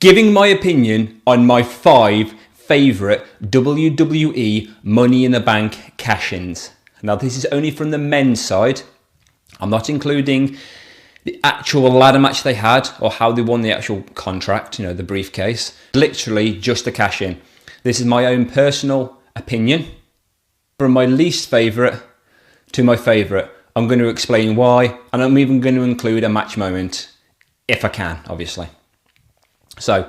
giving my opinion on my 5 favourite WWE Money in the Bank cash-ins. Now, this is only from the men's side. I'm not including the actual ladder match they had or how they won the actual contract, the briefcase. Literally just a cash-in. This is my own personal opinion. From my least favourite to my favourite, I'm going to explain why, and I'm even going to include a match moment, if I can, obviously. So,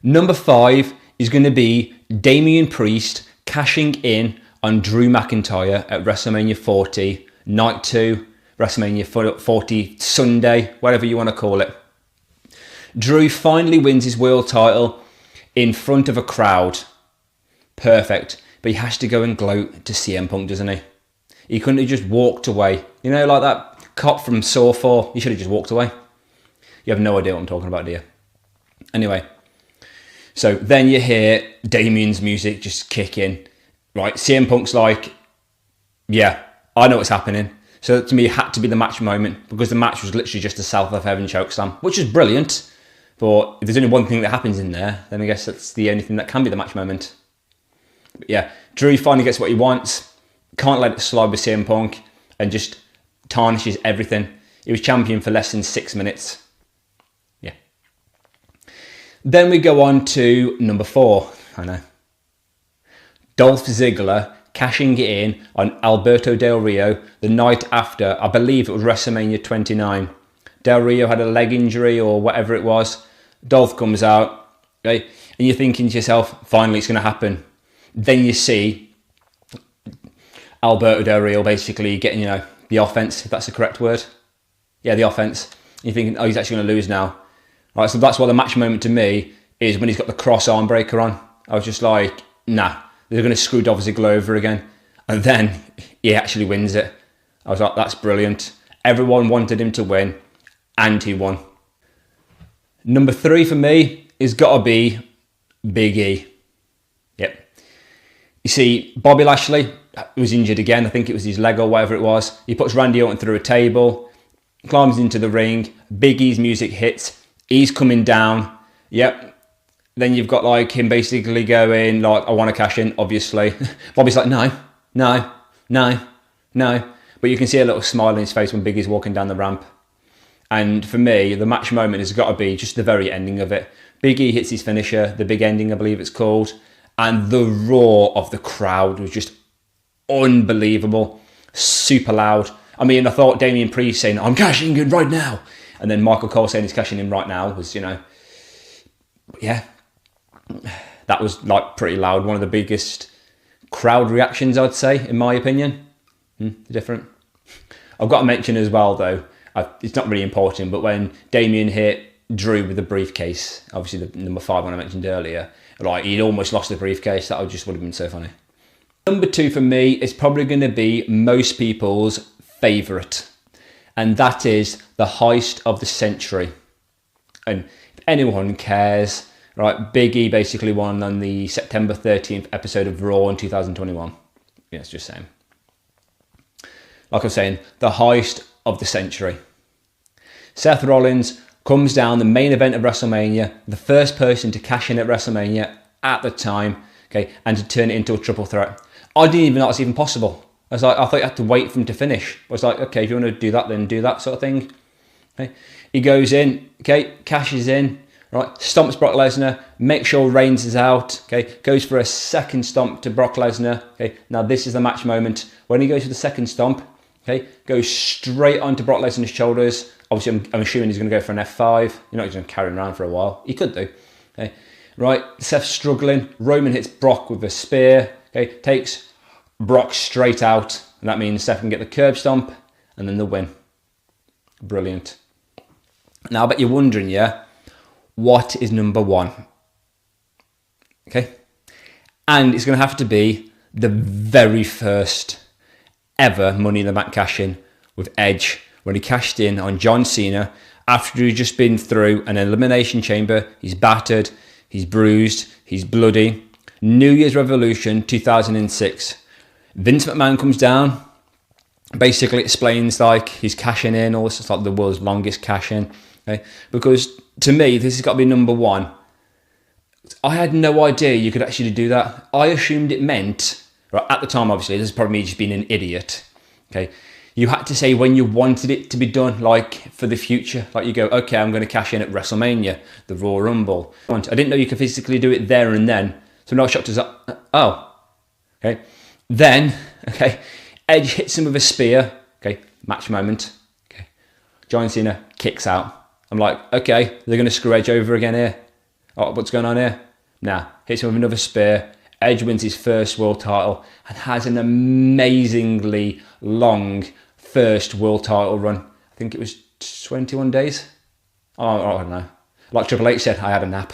number 5 is going to be Damian Priest cashing in on Drew McIntyre at WrestleMania 40, Night 2, WrestleMania 40 Sunday, whatever you want to call it. Drew finally wins his world title in front of a crowd. Perfect. But he has to go and gloat to CM Punk, doesn't he? He couldn't have just walked away. Like that cop from Saw 4. He should have just walked away. You have no idea what I'm talking about, do you? Anyway. So then you hear Damian's music just kick in. Right, CM Punk's like, yeah, I know what's happening. So to me, it had to be the match moment because the match was literally just a South of Heaven chokeslam, which is brilliant. But if there's only one thing that happens in there, then I guess that's the only thing that can be the match moment. But yeah, Drew finally gets what he wants. Can't let it slide with CM Punk and just tarnishes everything. He was champion for less than 6 minutes. Yeah. Then we go on to number 4. I know. Dolph Ziggler cashing in on Alberto Del Rio the night after, I believe it was WrestleMania 29. Del Rio had a leg injury or whatever it was. Dolph comes out, okay, and you're thinking to yourself, finally it's going to happen. Then you see Alberto Del Rio basically getting, the offense, if that's the correct word. Yeah, the offense. You're thinking, oh, he's actually going to lose now. Right, so that's what the match moment to me is when he's got the cross arm breaker on. I was just like, nah, they're going to screw Dolph Ziggler over again. And then he actually wins it. I was like, that's brilliant. Everyone wanted him to win, and he won. Number 3 for me is got to be Big E. Yep. You see, Bobby Lashley was injured again. I think it was his leg or whatever it was. He puts Randy Orton through a table, climbs into the ring. Big E's music hits. He's coming down. Yep. Then you've got him basically going I want to cash in, obviously. Bobby's like, no. But you can see a little smile on his face when Big E's walking down the ramp. And for me, the match moment has got to be just the very ending of it. Big E hits his finisher, the big ending, I believe it's called. And the roar of the crowd was just unbelievable. Super loud. I mean, I thought Damian Priest saying, I'm cashing in right now. And then Michael Cole saying he's cashing in right now was, yeah. That was pretty loud. One of the biggest crowd reactions, I'd say, in my opinion. Different. I've got to mention as well, though, it's not really important, but when Damian hit Drew with the briefcase, obviously the number 5 one I mentioned earlier, he'd almost lost the briefcase. That just would have been so funny. Number 2 for me is probably going to be most people's favourite, and that is the heist of the century. And if anyone cares, right, Big E basically won on the September 13th episode of Raw in 2021. Yeah, it's just saying. Like I'm saying, the heist of the century. Seth Rollins comes down the main event of WrestleMania, the first person to cash in at WrestleMania at the time, okay, and to turn it into a triple threat. I didn't even know that's even possible. I thought you had to wait for him to finish. I was like, okay, if you want to do that, then do that sort of thing. Okay. He goes in, okay, cashes in, right, stomps Brock Lesnar, makes sure Reigns is out, okay, goes for a second stomp to Brock Lesnar, okay. Now this is the match moment. When he goes for the second stomp, okay, goes straight onto Brock Lesnar's shoulders. Obviously, I'm assuming he's going to go for an F5. You're not just going to carry him around for a while. He could do. Okay, right, Seth's struggling. Roman hits Brock with a spear. Okay, takes Brock straight out. And that means Seth can get the curb stomp and then the win. Brilliant. Now, I bet you're wondering, yeah, what is number 1? Okay, and it's going to have to be the very first ever Money in the Bank cash-in with Edge when he cashed in on John Cena after he'd just been through an elimination chamber. He's battered, he's bruised, he's bloody. New Year's Revolution 2006. Vince McMahon comes down, basically explains he's cashing in, all this is the world's longest cash-in. Okay? Because to me, this has got to be number 1. I had no idea you could actually do that. I assumed it meant, right, at the time, obviously, this is probably me just being an idiot, okay? You had to say when you wanted it to be done, like for the future. Like you go, okay, I'm going to cash in at WrestleMania, the Royal Rumble. I didn't know you could physically do it there and then. So I'm not shocked as, oh, okay. Then, okay, Edge hits him with a spear, okay, match moment, okay. John Cena kicks out. I'm like, okay, they're going to screw Edge over again here. Oh, what's going on here? Nah, hits him with another spear. Edge wins his first world title and has an amazingly long first world title run. I think it was 21 days. Oh, I don't know. Like Triple H said, I had a nap.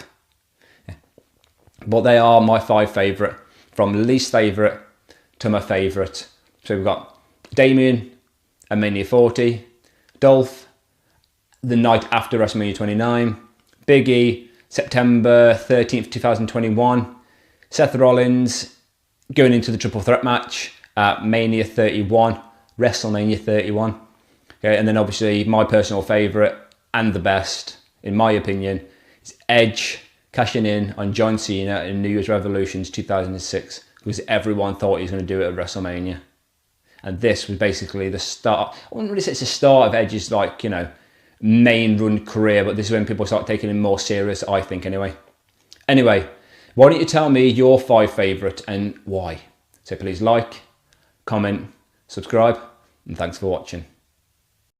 Yeah. But they are my 5 favourite, from least favourite to my favourite. So we've got Damien at Mania 40, Dolph the night after WrestleMania 29, Big E September 13th, 2021, Seth Rollins going into the triple threat match at Mania 31, WrestleMania 31. Okay, and then obviously my personal favourite and the best, in my opinion, is Edge cashing in on John Cena in New Year's Revolutions 2006, because everyone thought he was going to do it at WrestleMania. And this was basically the start. I wouldn't really say it's the start of Edge's, like, you know, main run career, but this is when people start taking him more serious, I think, anyway. Anyway, why don't you tell me your 5 favourite and why? So please like, comment, subscribe, and thanks for watching.